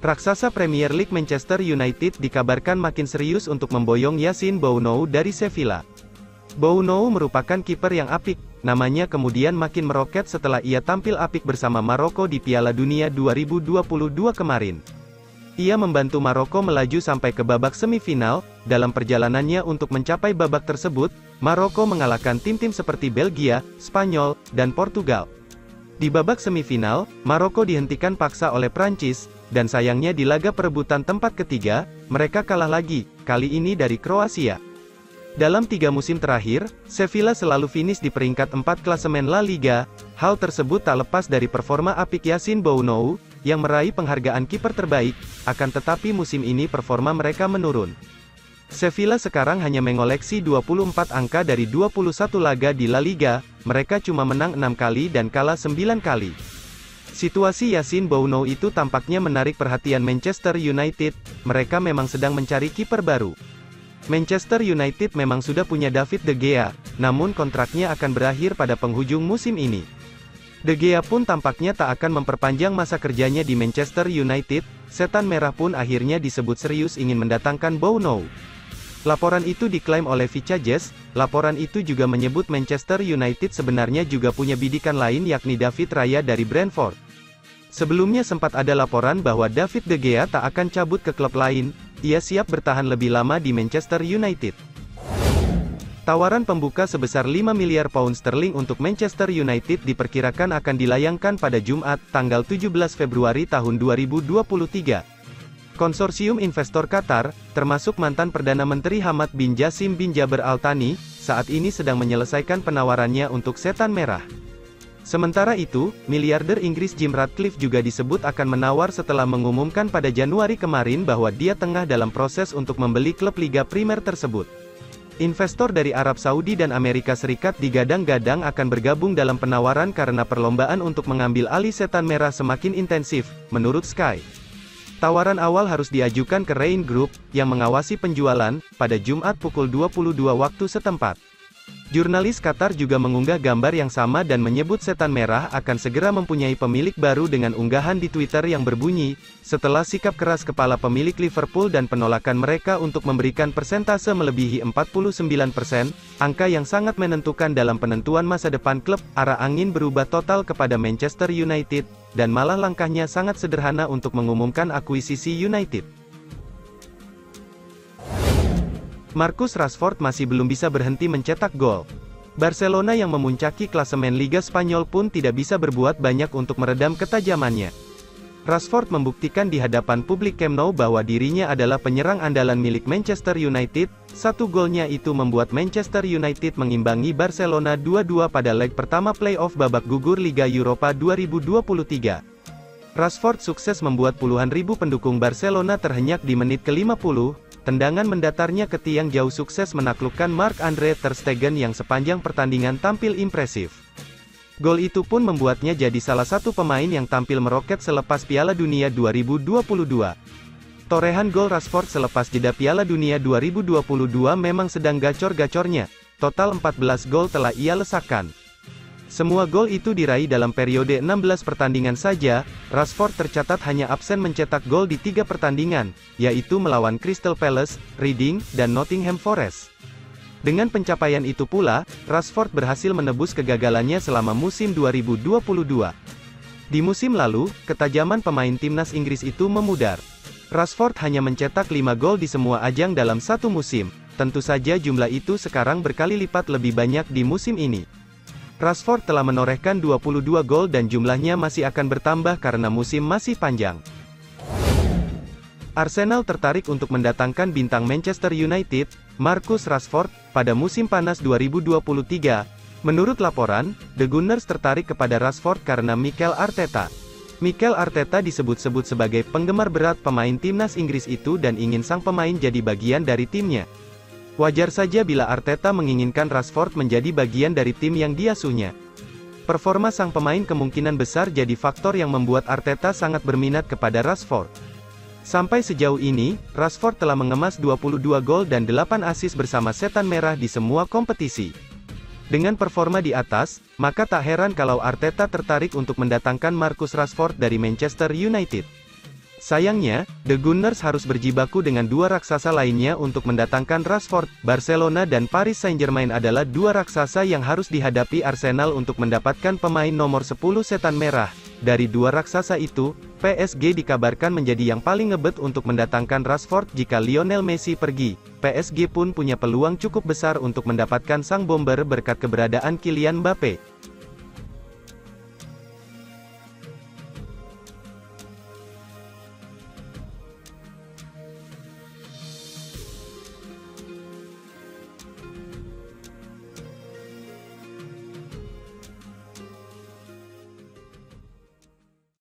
Raksasa Premier League Manchester United dikabarkan makin serius untuk memboyong Yassine Bounou dari Sevilla. Bounou merupakan kiper yang apik, namanya kemudian makin meroket setelah ia tampil apik bersama Maroko di Piala Dunia 2022 kemarin. Ia membantu Maroko melaju sampai ke babak semifinal. Dalam perjalanannya untuk mencapai babak tersebut, Maroko mengalahkan tim-tim seperti Belgia, Spanyol, dan Portugal. Di babak semifinal, Maroko dihentikan paksa oleh Prancis, dan sayangnya di laga perebutan tempat ketiga, mereka kalah lagi, kali ini dari Kroasia. Dalam 3 musim terakhir, Sevilla selalu finish di peringkat 4 klasemen La Liga. Hal tersebut tak lepas dari performa apik Yassine Bounou, yang meraih penghargaan kiper terbaik, akan tetapi musim ini performa mereka menurun. Sevilla sekarang hanya mengoleksi 24 angka dari 21 laga di La Liga, mereka cuma menang 6 kali dan kalah 9 kali. Situasi Yassine Bounou itu tampaknya menarik perhatian Manchester United, mereka memang sedang mencari kiper baru. Manchester United memang sudah punya David De Gea, namun kontraknya akan berakhir pada penghujung musim ini. De Gea pun tampaknya tak akan memperpanjang masa kerjanya di Manchester United, Setan Merah pun akhirnya disebut serius ingin mendatangkan Bounou. Laporan itu diklaim oleh Vicajes. Laporan itu juga menyebut Manchester United sebenarnya juga punya bidikan lain yakni David Raya dari Brentford. Sebelumnya sempat ada laporan bahwa David De Gea tak akan cabut ke klub lain, ia siap bertahan lebih lama di Manchester United. Tawaran pembuka sebesar 5 miliar pound sterling untuk Manchester United diperkirakan akan dilayangkan pada Jumat, tanggal 17 Februari tahun 2023. Konsorsium investor Qatar, termasuk mantan Perdana Menteri Hamad bin Jassim bin Jaber Al Thani, saat ini sedang menyelesaikan penawarannya untuk Setan Merah. Sementara itu, miliarder Inggris Jim Ratcliffe juga disebut akan menawar setelah mengumumkan pada Januari kemarin bahwa dia tengah dalam proses untuk membeli klub Liga Primer tersebut. Investor dari Arab Saudi dan Amerika Serikat digadang-gadang akan bergabung dalam penawaran karena perlombaan untuk mengambil alih Setan Merah semakin intensif, menurut Sky. Tawaran awal harus diajukan ke Rain Group, yang mengawasi penjualan, pada Jumat pukul 22 waktu setempat. Jurnalis Qatar juga mengunggah gambar yang sama dan menyebut Setan Merah akan segera mempunyai pemilik baru dengan unggahan di Twitter yang berbunyi, setelah sikap keras kepala pemilik Liverpool dan penolakan mereka untuk memberikan persentase melebihi 49%, angka yang sangat menentukan dalam penentuan masa depan klub, arah angin berubah total kepada Manchester United, dan malah langkahnya sangat sederhana untuk mengumumkan akuisisi United. Marcus Rashford masih belum bisa berhenti mencetak gol. Barcelona yang memuncaki klasemen Liga Spanyol pun tidak bisa berbuat banyak untuk meredam ketajamannya. Rashford membuktikan di hadapan publik Camp Nou bahwa dirinya adalah penyerang andalan milik Manchester United. Satu golnya itu membuat Manchester United mengimbangi Barcelona 2-2 pada leg pertama playoff babak gugur Liga Eropa 2023. Rashford sukses membuat puluhan ribu pendukung Barcelona terhenyak di menit ke-50. Tendangan mendatarnya ke tiang jauh sukses menaklukkan Marc-Andre ter Stegen yang sepanjang pertandingan tampil impresif. Gol itu pun membuatnya jadi salah satu pemain yang tampil meroket selepas Piala Dunia 2022. Torehan gol Rashford selepas jeda Piala Dunia 2022 memang sedang gacor-gacornya. Total 14 gol telah ia lesakkan. Semua gol itu diraih dalam periode 16 pertandingan saja. Rashford tercatat hanya absen mencetak gol di 3 pertandingan, yaitu melawan Crystal Palace, Reading, dan Nottingham Forest. Dengan pencapaian itu pula, Rashford berhasil menebus kegagalannya selama musim 2022. Di musim lalu, ketajaman pemain timnas Inggris itu memudar. Rashford hanya mencetak 5 gol di semua ajang dalam satu musim. Tentu saja jumlah itu sekarang berkali lipat lebih banyak di musim ini. Rashford telah menorehkan 22 gol dan jumlahnya masih akan bertambah karena musim masih panjang. Arsenal tertarik untuk mendatangkan bintang Manchester United, Marcus Rashford, pada musim panas 2023. Menurut laporan, The Gunners tertarik kepada Rashford karena Mikel Arteta. Mikel Arteta disebut-sebut sebagai penggemar berat pemain timnas Inggris itu dan ingin sang pemain jadi bagian dari timnya. Wajar saja bila Arteta menginginkan Rashford menjadi bagian dari tim yang diasuhnya. Performa sang pemain kemungkinan besar jadi faktor yang membuat Arteta sangat berminat kepada Rashford. Sampai sejauh ini, Rashford telah mengemas 22 gol dan 8 assist bersama Setan Merah di semua kompetisi. Dengan performa di atas, maka tak heran kalau Arteta tertarik untuk mendatangkan Marcus Rashford dari Manchester United. Sayangnya, The Gunners harus berjibaku dengan dua raksasa lainnya untuk mendatangkan Rashford. Barcelona dan Paris Saint-Germain adalah dua raksasa yang harus dihadapi Arsenal untuk mendapatkan pemain nomor 10 setan merah. Dari dua raksasa itu, PSG dikabarkan menjadi yang paling ngebet untuk mendatangkan Rashford jika Lionel Messi pergi. PSG pun punya peluang cukup besar untuk mendapatkan sang bomber berkat keberadaan Kylian Mbappe.